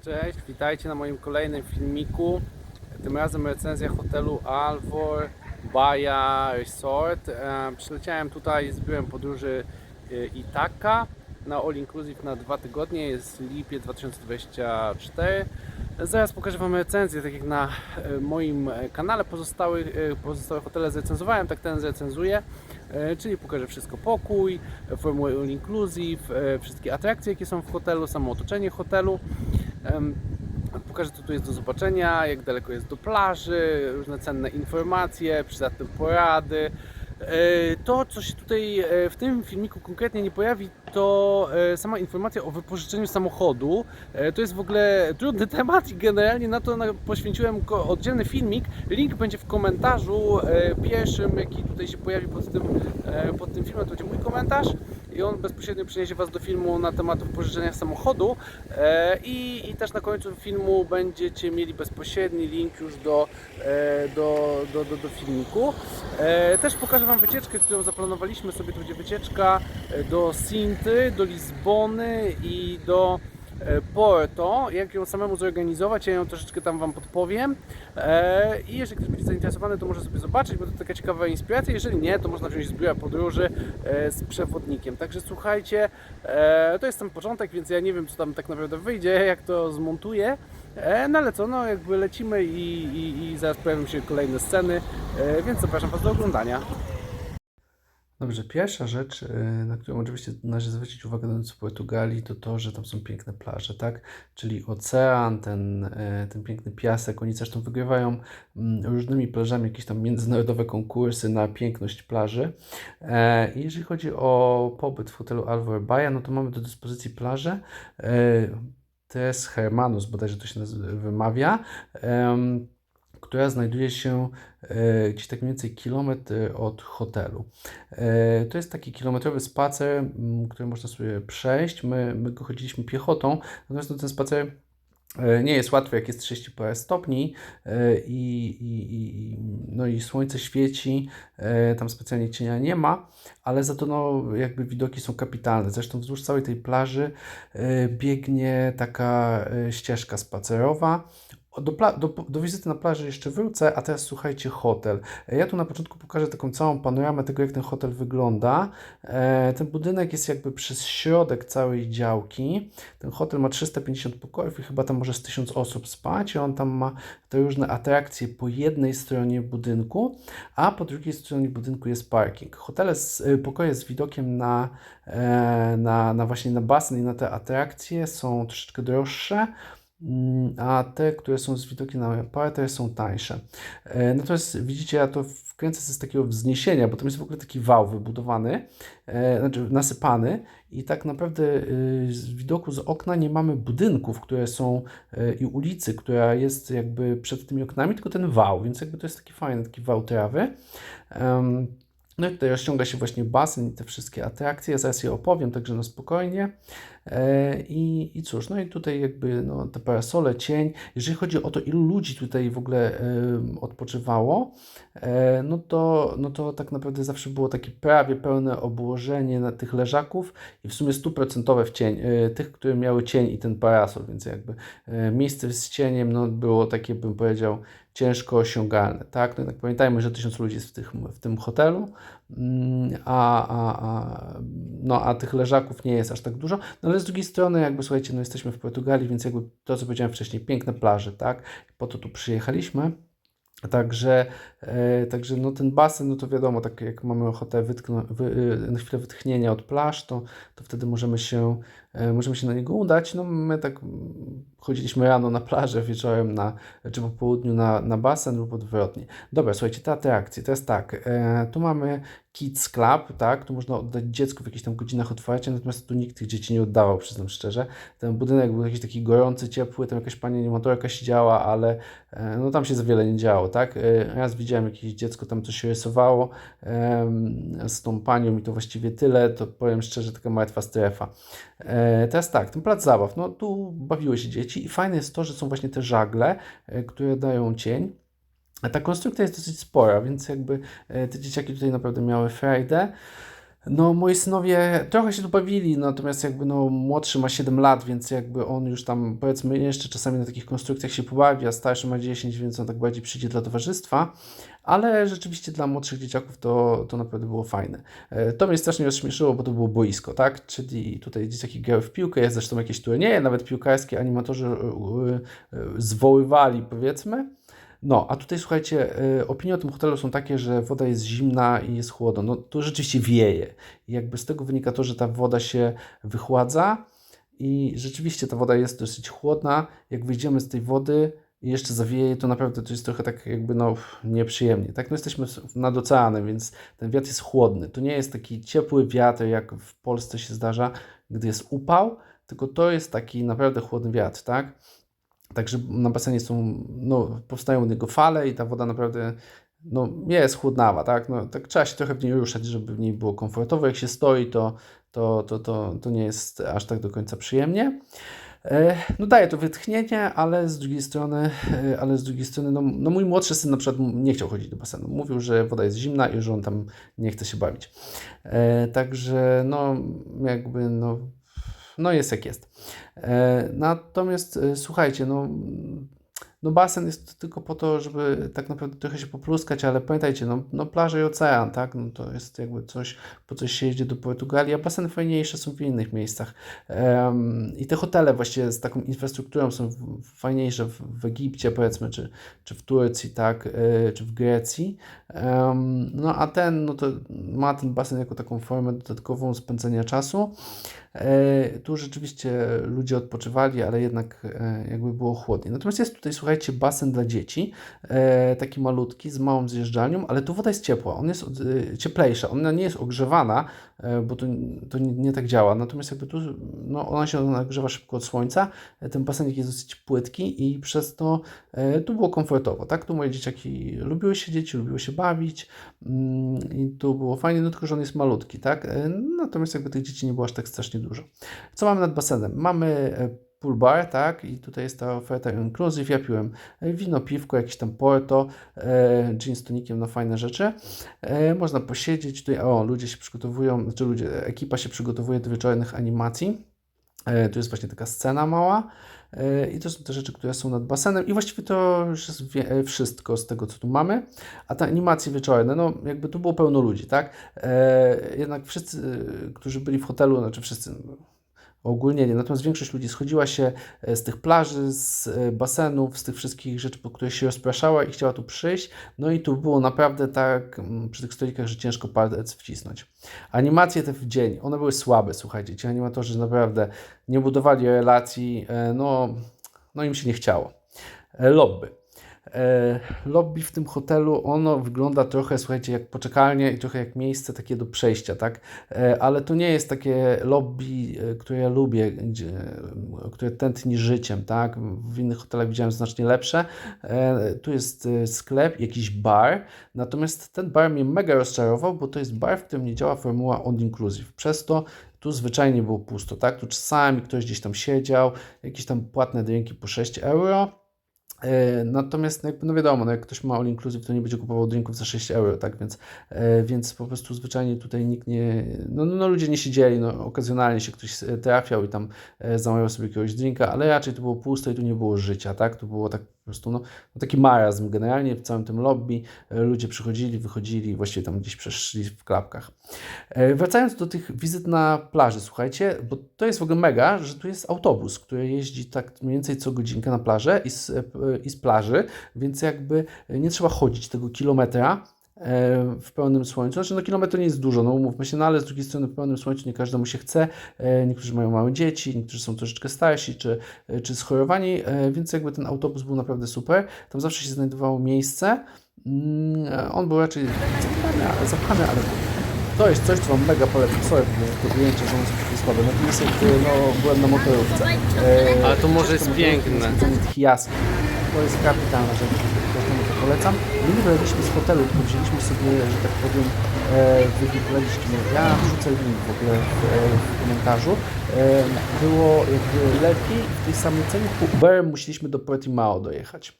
Cześć, witajcie na moim kolejnym filmiku. Tym razem recenzja hotelu Alvor Bahia Resort. Przyleciałem tutaj z biurem podróży Ithaca na All Inclusive na 2 tygodnie, jest lipiec 2024. Zaraz pokażę Wam recenzję, tak jak na moim kanale pozostałe hotele zrecenzowałem, tak ten zrecenzuję. Czyli pokażę wszystko: pokój, formułę All Inclusive, wszystkie atrakcje jakie są w hotelu, samo otoczenie hotelu. Pokażę, co tu jest do zobaczenia, jak daleko jest do plaży, różne cenne informacje, przydatne porady. To, co się tutaj w tym filmiku konkretnie nie pojawi, to sama informacja o wypożyczeniu samochodu. To jest w ogóle trudny temat i generalnie na to poświęciłem oddzielny filmik. Link będzie w komentarzu pierwszym, jaki tutaj się pojawi pod tym filmem. To będzie mój komentarz i on bezpośrednio przyniesie Was do filmu na temat wypożyczenia samochodu i też na końcu filmu będziecie mieli bezpośredni link już do filmiku. Też pokażę Wam wycieczkę, którą zaplanowaliśmy sobie. To będzie wycieczka do Sinty, do Lizbony i do Porto. Jak ją samemu zorganizować, ja ją troszeczkę tam Wam podpowiem. I jeżeli ktoś będzie zainteresowany, to może sobie zobaczyć, bo to taka ciekawa inspiracja. Jeżeli nie, to można wziąć z biura podróży z przewodnikiem. Także słuchajcie, to jest ten początek, więc ja nie wiem, co tam tak naprawdę wyjdzie, jak to zmontuję. No ale co, no jakby lecimy i zaraz pojawią się kolejne sceny, więc zapraszam Was do oglądania. Dobrze, pierwsza rzecz, na którą oczywiście należy zwrócić uwagę będąc w Portugalii, to to, że tam są piękne plaże, tak? Czyli ocean, ten piękny piasek. Oni zresztą wygrywają różnymi plażami jakieś tam międzynarodowe konkursy na piękność plaży. I jeżeli chodzi o pobyt w hotelu Alvor Bahia, no to mamy do dyspozycji plażę Tres Hermanos, bodajże to się wymawia, która znajduje się gdzieś tak mniej więcej kilometr od hotelu. To jest taki kilometrowy spacer, który można sobie przejść. My go chodziliśmy piechotą, natomiast ten spacer nie jest łatwy, jak jest 30 parę stopni no i słońce świeci, tam specjalnie cienia nie ma, ale za to no, jakby widoki są kapitalne. Zresztą wzdłuż całej tej plaży biegnie taka ścieżka spacerowa. Do wizyty na plaży jeszcze wrócę, a teraz słuchajcie, hotel. Ja tu na początku pokażę taką całą panoramę tego, jak ten hotel wygląda. Ten budynek jest jakby przez środek całej działki. Ten hotel ma 350 pokojów i chyba tam może z 1000 osób spać. I on tam ma te różne atrakcje po jednej stronie budynku, a po drugiej stronie budynku jest parking. Pokoje z widokiem właśnie na basen i na te atrakcje są troszeczkę droższe, a te, które są z widokiem na parter, są tańsze. Natomiast widzicie, ja to wkręcę z takiego wzniesienia, bo tam jest w ogóle taki wał wybudowany, znaczy nasypany i tak naprawdę z widoku z okna nie mamy budynków, które są i ulicy, która jest jakby przed tymi oknami, tylko ten wał, więc jakby to jest taki fajny, taki wał trawy. No i tutaj rozciąga się właśnie basen i te wszystkie atrakcje. Ja zaraz je opowiem, także na spokojnie. I cóż, no i tutaj jakby no, te parasole, cień. Jeżeli chodzi o to, ilu ludzi tutaj w ogóle odpoczywało, no to tak naprawdę zawsze było takie prawie pełne obłożenie na tych leżaków i w sumie 100% w cień, tych, które miały cień i ten parasol, więc jakby miejsce z cieniem no, było takie, bym powiedział, ciężko osiągalne, tak? No jednak pamiętajmy, że 1000 ludzi jest w tym hotelu, a tych leżaków nie jest aż tak dużo, no ale z drugiej strony jakby słuchajcie, no jesteśmy w Portugalii, więc jakby to, co powiedziałem wcześniej, piękne plaże, tak? Po to tu przyjechaliśmy. Także no ten basen, no to wiadomo, tak jak mamy ochotę na chwilę wytchnienia od plaż, to wtedy możemy się na niego udać. No my tak chodziliśmy rano na plażę, wieczorem czy po południu na basen lub odwrotnie. Dobra, słuchajcie, te atrakcje, teraz tak, tu mamy Kids Club, tak, tu można oddać dziecku w jakichś tam godzinach otwarcia, natomiast tu nikt tych dzieci nie oddawał, przyznam szczerze. Ten budynek był jakiś taki gorący, ciepły, tam jakaś pani animatorka siedziała, ale no tam się za wiele nie działo, tak. Raz widziałem jakieś dziecko tam coś rysowało z tą panią i to właściwie tyle, to powiem szczerze, taka martwa strefa. Teraz tak, ten plac zabaw, no tu bawiły się dzieci i fajne jest to, że są właśnie te żagle, które dają cień. Ta konstrukcja jest dosyć spora, więc jakby te dzieciaki tutaj naprawdę miały frajdę. No, moi synowie trochę się tu bawili, natomiast jakby no młodszy ma 7 lat, więc jakby on już tam powiedzmy jeszcze czasami na takich konstrukcjach się pobawi, a starszy ma 10, więc on tak bardziej przyjdzie dla towarzystwa, ale rzeczywiście dla młodszych dzieciaków to naprawdę było fajne. To mnie strasznie rozśmieszyło, bo to było boisko, tak? Czyli tutaj dzieciaki grały w piłkę, jest zresztą jakieś turnieje, nawet piłkarskie, animatorzy zwoływali powiedzmy. No, a tutaj słuchajcie, opinie o tym hotelu są takie, że woda jest zimna i jest chłodno. No, tu rzeczywiście wieje. I jakby z tego wynika to, że ta woda się wychładza i rzeczywiście ta woda jest dosyć chłodna. Jak wyjdziemy z tej wody i jeszcze zawieje, to naprawdę to jest trochę tak jakby no nieprzyjemnie. Tak, no jesteśmy nad oceanem, więc ten wiatr jest chłodny. To nie jest taki ciepły wiatr, jak w Polsce się zdarza, gdy jest upał, tylko to jest taki naprawdę chłodny wiatr, tak? Także na basenie no, powstają od niego fale i ta woda naprawdę no, jest chłodnawa, tak? No, tak trzeba się trochę w niej ruszać, żeby w niej było komfortowo. Jak się stoi, to nie jest aż tak do końca przyjemnie. No daje to wytchnienie, ale z drugiej strony, no mój młodszy syn na przykład nie chciał chodzić do basenu. Mówił, że woda jest zimna i że on tam nie chce się bawić. Także no jakby no jest jak jest. Natomiast słuchajcie, no basen jest tylko po to, żeby tak naprawdę trochę się popluskać, ale pamiętajcie, no plaża i ocean, tak? No to jest jakby coś, po coś się jedzie do Portugalii, a baseny fajniejsze są w innych miejscach. I te hotele właśnie z taką infrastrukturą są fajniejsze w Egipcie powiedzmy, czy w Turcji, tak? Czy w Grecji. No a no to ma ten basen jako taką formę dodatkową spędzenia czasu. Tu rzeczywiście ludzie odpoczywali, ale jednak jakby było chłodniej. Natomiast jest tutaj, słuchajcie, basen dla dzieci, taki malutki, z małą zjeżdżalnią, ale tu woda jest ciepła, on jest cieplejsza, ona nie jest ogrzewana, bo to nie tak działa, natomiast jakby tu no, ona się nagrzewa szybko od słońca, ten basenik jest dosyć płytki i przez to tu było komfortowo, tak? Tu moje dzieciaki lubiły siedzieć, lubiły się bawić i tu było fajnie, no tylko, że on jest malutki, tak? Natomiast jakby tych dzieci nie było aż tak strasznie dużo. Co mamy nad basenem? Mamy pool bar, tak? I tutaj jest ta oferta inclusive. Ja piłem wino, piwko, jakieś tam porto, gin z tonikiem, no fajne rzeczy. Można posiedzieć. Tutaj, ludzie się przygotowują, znaczy ekipa się przygotowuje do wieczornych animacji. Tu jest właśnie taka scena mała. I to są te rzeczy, które są nad basenem i właściwie to już jest wszystko z tego, co tu mamy. A te animacje wieczorne, no jakby tu było pełno ludzi, tak? Jednak wszyscy, którzy byli w hotelu, znaczy wszyscy, ogólnie nie, natomiast większość ludzi schodziła się z tych plaży, z basenów, z tych wszystkich rzeczy, po których się rozpraszała i chciała tu przyjść. No i tu było naprawdę tak przy tych stolikach, że ciężko palec wcisnąć. Animacje te w dzień, one były słabe, słuchajcie. Ci animatorzy naprawdę nie budowali relacji, no im się nie chciało. Lobby. Lobby w tym hotelu, ono wygląda trochę, słuchajcie, jak poczekalnia i trochę jak miejsce takie do przejścia, tak? Ale to nie jest takie lobby, które ja lubię, które tętni życiem, tak? W innych hotelach widziałem znacznie lepsze. Tu jest sklep, jakiś bar, natomiast ten bar mnie mega rozczarował, bo to jest bar, w którym nie działa formuła all inclusive. Przez to tu zwyczajnie było pusto, tak? Tu czasami ktoś gdzieś tam siedział, jakieś tam płatne drinki po 6 euro. Natomiast no wiadomo, jak ktoś ma all inclusive, to nie będzie kupował drinków za 6 euro, tak? Więc po prostu zwyczajnie tutaj nikt nie... No ludzie nie siedzieli, okazjonalnie się ktoś trafiał i tam zamawiał sobie jakiegoś drinka, ale raczej to było pusto i tu nie było życia, tak? To było tak po prostu taki marazm generalnie w całym tym lobby. Ludzie przychodzili, wychodzili, właściwie tam gdzieś przeszli w klapkach. Wracając do tych wizyt na plaży, słuchajcie, bo to jest w ogóle mega, że tu jest autobus, który jeździ tak mniej więcej co godzinkę na plażę i z plaży, więc jakby nie trzeba chodzić tego kilometra w pełnym słońcu. Znaczy, kilometr to nie jest dużo, umówmy się, ale z drugiej strony w pełnym słońcu nie każdemu się chce. Niektórzy mają małe dzieci, niektórzy są troszeczkę starsi, czy schorowani, więc jakby ten autobus był naprawdę super. Tam zawsze się znajdowało miejsce. On był raczej zapchany, ale to jest coś, co Wam mega polecam. Sorry, to ujęcie, że one są takie słabe. Natomiast byłem na motorówce. Ale to może jest piękne. Tych jaskiń. To jest kapitalna rzecz, każdemu to polecam. Nie wybraliśmy z hotelu, tylko wzięliśmy sobie, że tak powiem, wybraliśmy. Ja wrzucę link w ogóle w komentarzu. Było jakby lepiej w tej samej cenie. Uberem musieliśmy do Portimao dojechać.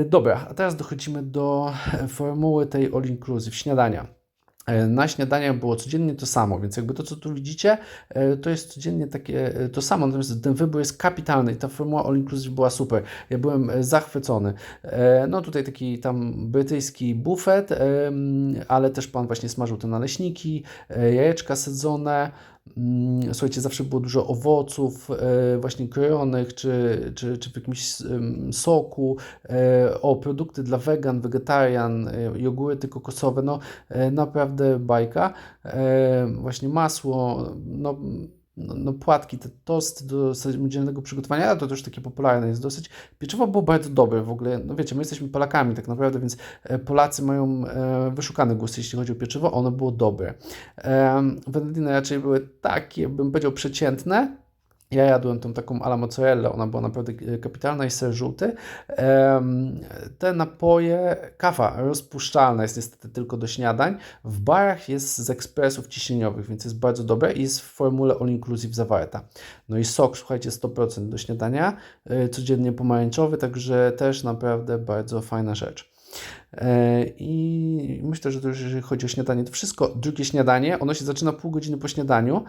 Dobra, a teraz dochodzimy do formuły tej all inclusive, śniadania. Na śniadaniach było codziennie to samo, więc jakby to, co tu widzicie, to jest codziennie takie to samo, natomiast ten wybór jest kapitalny i ta formuła All Inclusive była super. Ja byłem zachwycony. No tutaj taki tam brytyjski bufet, ale też pan właśnie smażył te naleśniki, jajeczka sadzone. Słuchajcie, zawsze było dużo owoców właśnie krojonych, czy w jakimś soku, produkty dla wegan, wegetarian, jogurty kokosowe, no naprawdę bajka. Właśnie masło, no płatki, te tosty do samodzielnego przygotowania, ale to też takie popularne jest dosyć. Pieczywo było bardzo dobre w ogóle, no wiecie, my jesteśmy Polakami tak naprawdę, więc Polacy mają wyszukany gust, jeśli chodzi o pieczywo, ono było dobre. Wędliny raczej były takie, bym powiedział, przeciętne. Ja jadłem tą taką alla mozzarella, ona była naprawdę kapitalna i ser żółty. Te napoje, kawa rozpuszczalna jest niestety tylko do śniadań. W barach jest z ekspresów ciśnieniowych, więc jest bardzo dobre i jest w formule All Inclusive zawarta. No i sok, słuchajcie, 100% do śniadania, codziennie pomarańczowy, także też naprawdę bardzo fajna rzecz. I myślę, że to już jeżeli chodzi o śniadanie, to wszystko. Drugie śniadanie, ono się zaczyna pół godziny po śniadaniu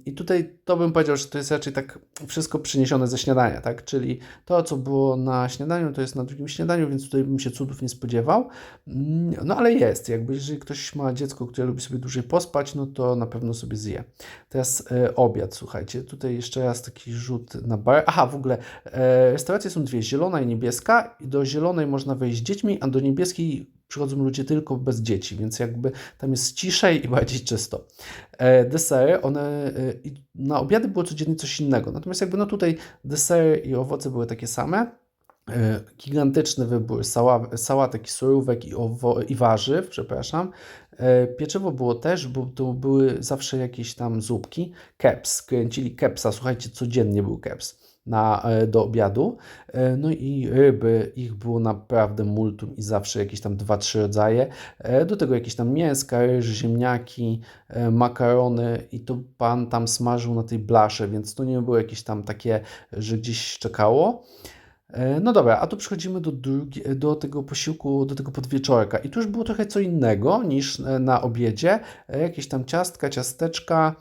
i tutaj to bym powiedział, że to jest raczej tak wszystko przyniesione ze śniadania, tak? Czyli to, co było na śniadaniu, to jest na drugim śniadaniu, więc tutaj bym się cudów nie spodziewał. No ale jest, jakby jeżeli ktoś ma dziecko, które lubi sobie dłużej pospać, no to na pewno sobie zje. Teraz obiad, słuchajcie, tutaj jeszcze raz taki rzut na bar. Aha, w ogóle restauracje są dwie, zielona i niebieska i do zielonej można wejść z dziećmi, a do niebieskiej przychodzą ludzie tylko bez dzieci, więc jakby tam jest ciszej i bardziej czysto. Desery, one na obiady było codziennie coś innego, natomiast jakby no tutaj desery i owoce były takie same. Gigantyczny wybór sałatek i surówek i warzyw, przepraszam. Pieczywo było też, bo to były zawsze jakieś tam zupki. Keps, kręcili kepsa, słuchajcie, codziennie był keps do obiadu. No i ryby, ich było naprawdę multum i zawsze jakieś tam 2-3 rodzaje. Do tego jakieś tam mięska, ryż, ziemniaki, makarony i to pan tam smażył na tej blasze, więc to nie było jakieś tam takie, że gdzieś czekało. No dobra, a tu przechodzimy do tego posiłku, do tego podwieczorka. I tu już było trochę co innego niż na obiedzie. Jakieś tam ciastka, ciasteczka,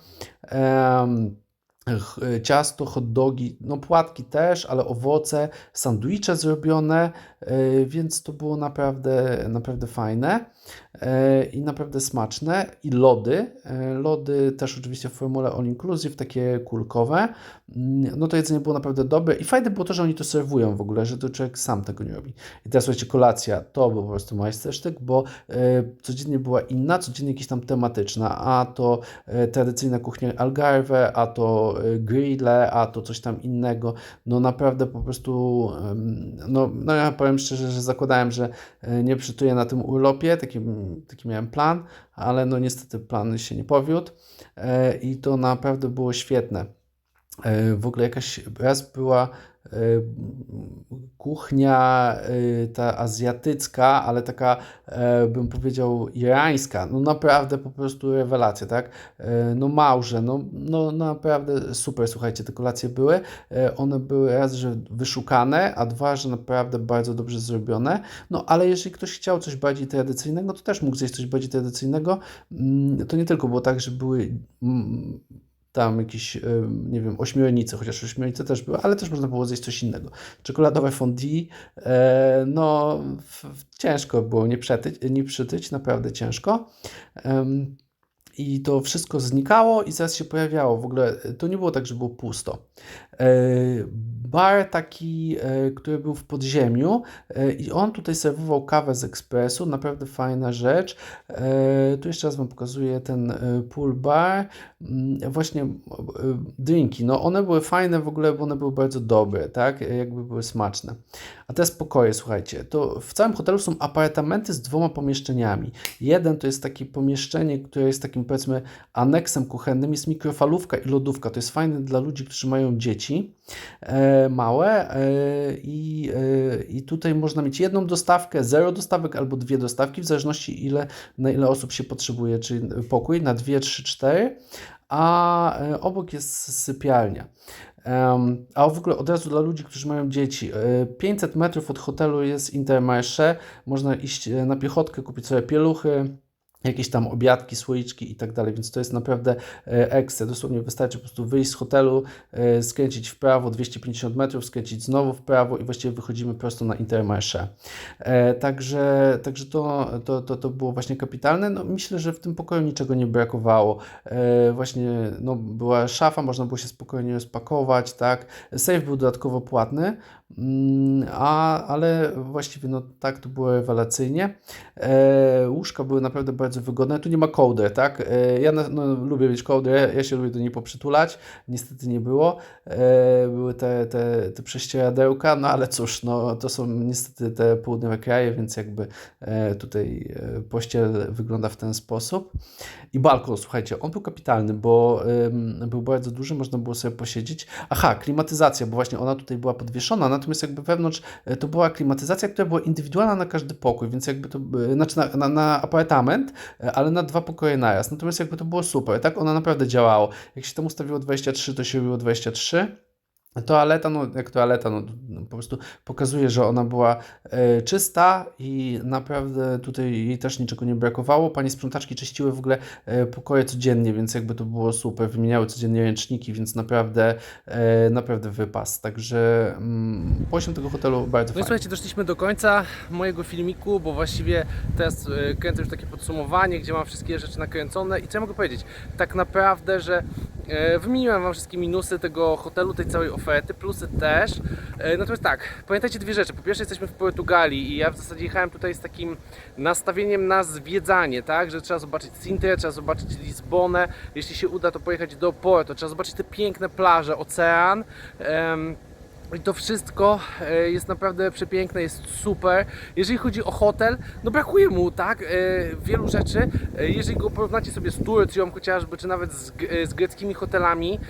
ciasto, hot dogi, no płatki też, ale owoce, sandwicze zrobione, więc to było naprawdę fajne i naprawdę smaczne. I lody. Lody też oczywiście w formule All Inclusive, takie kulkowe. No to jedzenie było naprawdę dobre i fajne było to, że oni to serwują w ogóle, że to człowiek sam tego nie robi. I teraz słuchajcie, kolacja to był po prostu majstersztyk, bo codziennie była inna, codziennie jakieś tam tematyczna, a to tradycyjna kuchnia Algarve, a to grille, a to coś tam innego. No naprawdę po prostu, no ja powiem szczerze, że zakładałem, że nie przytuję na tym urlopie, taki miałem plan, ale no niestety plan się nie powiódł i to naprawdę było świetne. W ogóle jakaś raz była kuchnia ta azjatycka, ale taka bym powiedział irańska, no naprawdę po prostu rewelacja, tak? No małże, no naprawdę super, słuchajcie, te kolacje były, one były raz, że wyszukane, a dwa, że naprawdę bardzo dobrze zrobione, no ale jeżeli ktoś chciał coś bardziej tradycyjnego, to też mógł zjeść coś bardziej tradycyjnego, to nie tylko było tak, że były tam jakieś, nie wiem, ośmiornice, chociaż ośmiornice też były, ale też można było zjeść coś innego. Czekoladowe fondue, no ciężko było nie przytyć, naprawdę ciężko. I to wszystko znikało i zaraz się pojawiało. W ogóle to nie było tak, że było pusto. Bar taki, który był w podziemiu i on tutaj serwował kawę z ekspresu, naprawdę fajna rzecz. Tu jeszcze raz Wam pokazuję ten pool bar. Właśnie drinki, no one były fajne w ogóle, bo one były bardzo dobre, tak? Jakby były smaczne. A te pokoje, słuchajcie, to w całym hotelu są apartamenty z 2 pomieszczeniami. Jeden to jest takie pomieszczenie, które jest takim, powiedzmy, aneksem kuchennym, jest mikrofalówka i lodówka. To jest fajne dla ludzi, którzy mają dzieci małe i tutaj można mieć jedną dostawkę, 0 dostawek albo 2 dostawki, w zależności na ile osób się potrzebuje, czyli pokój na 2, 3, 4, a obok jest sypialnia. A w ogóle od razu dla ludzi, którzy mają dzieci, 500 metrów od hotelu jest Intermarché, można iść na piechotkę, kupić sobie pieluchy, jakieś tam obiadki, słoiczki i tak dalej, więc to jest naprawdę ekstra. Dosłownie wystarczy po prostu wyjść z hotelu, skręcić w prawo 250 metrów, skręcić znowu w prawo i właściwie wychodzimy prosto na Intermarché. Także to było właśnie kapitalne. No, myślę, że w tym pokoju niczego nie brakowało. Właśnie no, była szafa, można było się spokojnie rozpakować, tak. Safe był dodatkowo płatny, ale właściwie no tak to było rewelacyjnie. Łóżka były naprawdę bardzo wygodne. Tu nie ma kołdry, tak? Ja lubię mieć kołdrę, ja się lubię do niej poprzytulać. Niestety nie było. Były te prześcieradełka, no ale cóż, no to są niestety te południowe kraje, więc jakby tutaj pościel wygląda w ten sposób. I balkon, słuchajcie, on był kapitalny, bo był bardzo duży, można było sobie posiedzieć. Aha, klimatyzacja, bo właśnie ona tutaj była podwieszona, natomiast jakby wewnątrz to była klimatyzacja, która była indywidualna na każdy pokój, więc jakby to, znaczy na apartament, ale na 2 pokoje naraz. Natomiast jakby to było super, tak? Ona naprawdę działało. Jak się tam ustawiło 23, to się robiło 23. Toaleta, no jak toaleta, no po prostu pokazuje, że ona była czysta i naprawdę tutaj jej też niczego nie brakowało. Pani sprzątaczki czyściły w ogóle pokoje codziennie, więc jakby to było super. Wymieniały codziennie ręczniki, więc naprawdę wypas. Także poziom tego hotelu bardzo No i fajny. słuchajcie, doszliśmy do końca mojego filmiku, bo właściwie teraz kręcę już takie podsumowanie, gdzie mam wszystkie rzeczy nakręcone i co ja mogę powiedzieć? Tak naprawdę, że wymieniłem Wam wszystkie minusy tego hotelu, tej całej oferty, plusy też. Natomiast tak, pamiętajcie 2 rzeczy. Po pierwsze, jesteśmy w Portugalii i ja w zasadzie jechałem tutaj z takim nastawieniem na zwiedzanie, tak? Że trzeba zobaczyć Sintrę, trzeba zobaczyć Lizbonę. Jeśli się uda, to pojechać do Porto, trzeba zobaczyć te piękne plaże, ocean. I to wszystko jest naprawdę przepiękne, jest super. Jeżeli chodzi o hotel, no brakuje mu, tak, wielu rzeczy. Jeżeli go porównacie sobie z Turcją chociażby, czy nawet z greckimi hotelami,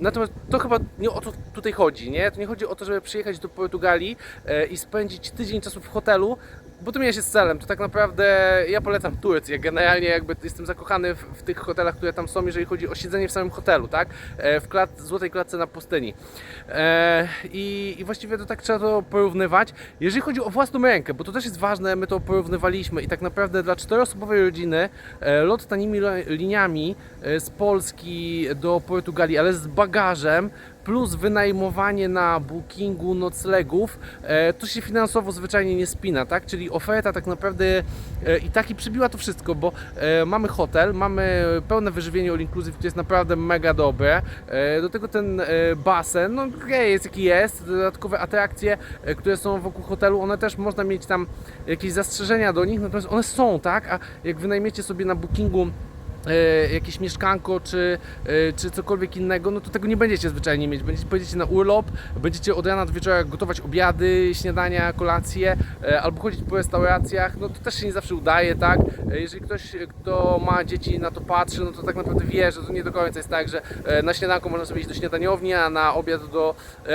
natomiast to chyba nie o to tutaj chodzi, nie? To nie chodzi o to, żeby przyjechać do Portugalii i spędzić tydzień czasu w hotelu, bo to nie jest celem. To tak naprawdę ja polecam Turcję. Generalnie jakby jestem zakochany w tych hotelach, które tam są, jeżeli chodzi o siedzenie w samym hotelu, tak? W złotej klatce na pustyni. I właściwie to tak trzeba to porównywać. Jeżeli chodzi o własną rękę, bo to też jest ważne, my to porównywaliśmy i tak naprawdę dla 4-osobowej rodziny lot tanimi liniami z Polski do Portugalii, ale z bagażem, plus wynajmowanie na bookingu noclegów, to się finansowo zwyczajnie nie spina, tak? Czyli oferta tak naprawdę i tak i przybiła to wszystko, bo mamy hotel, mamy pełne wyżywienie all inclusive, które jest naprawdę mega dobre, do tego ten basen, no jest jaki jest, dodatkowe atrakcje, które są wokół hotelu, one też można mieć tam jakieś zastrzeżenia do nich, natomiast one są, tak? A jak wynajmiecie sobie na bookingu jakieś mieszkanko czy cokolwiek innego, no to tego nie będziecie zwyczajnie mieć. Pojedziecie na urlop, będziecie od rana do wieczora gotować obiady, śniadania, kolacje, albo chodzić po restauracjach, no to też się nie zawsze udaje, tak? Jeżeli ktoś, kto ma dzieci, na to patrzy, no to tak naprawdę wie, że to nie do końca jest tak, że na śniadanko można sobie iść do śniadaniowni, a na obiad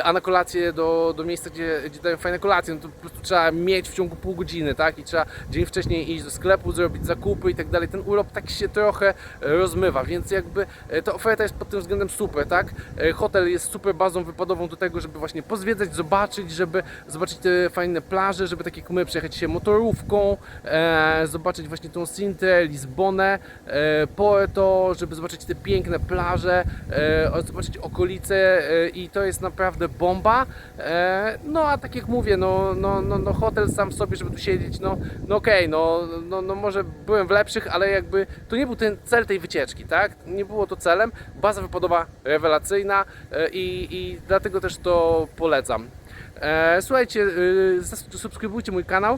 a na kolację do miejsca, gdzie dają fajne kolacje, no to po prostu trzeba mieć w ciągu pół godziny, tak? I trzeba dzień wcześniej iść do sklepu, zrobić zakupy i tak dalej. Ten urlop tak się trochę rozmywa, więc jakby ta oferta jest pod tym względem super, tak? Hotel jest super bazą wypadową do tego, żeby właśnie pozwiedzać, zobaczyć, żeby zobaczyć te fajne plaże, żeby tak jak my przejechać się motorówką, zobaczyć właśnie tą Sintrę, Lizbonę, Porto, żeby zobaczyć te piękne plaże, zobaczyć okolice i to jest naprawdę bomba. No a tak jak mówię, no hotel sam w sobie, żeby tu siedzieć, no okej, no może byłem w lepszych, ale jakby to nie był ten cel tej wycieczki, tak? Nie było to celem. Baza wypadowa rewelacyjna i dlatego też to polecam. Słuchajcie, subskrybujcie mój kanał,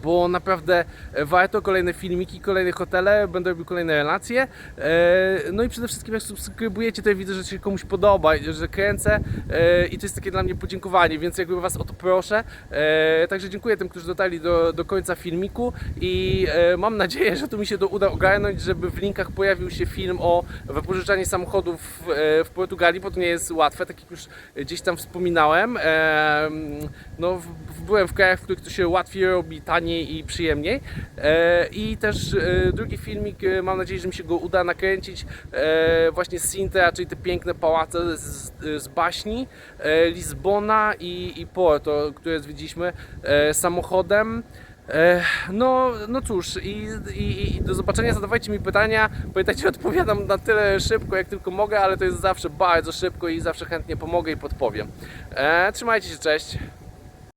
bo naprawdę warto, kolejne filmiki, kolejne hotele, będę robił kolejne relacje. No i przede wszystkim jak subskrybujecie, to ja widzę, że się komuś podoba, że kręcę i to jest takie dla mnie podziękowanie, więc jakby Was o to proszę. Także dziękuję tym, którzy dotarli do końca filmiku i mam nadzieję, że to mi się uda ogarnąć, żeby w linkach pojawił się film o wypożyczaniu samochodów w Portugalii, bo to nie jest łatwe, tak jak już gdzieś tam wspominałem. No, byłem w krajach, w których to się łatwiej robi, taniej i przyjemniej. I też drugi filmik, mam nadzieję, że mi się go uda nakręcić, właśnie z Sintra, czyli te piękne pałace z baśni, Lizbona i Porto, które zwiedziliśmy samochodem. No cóż, i do zobaczenia, zadawajcie mi pytania. Pamiętajcie, odpowiadam na tyle szybko, jak tylko mogę, ale to jest zawsze bardzo szybko i zawsze chętnie pomogę i podpowiem. Trzymajcie się, cześć!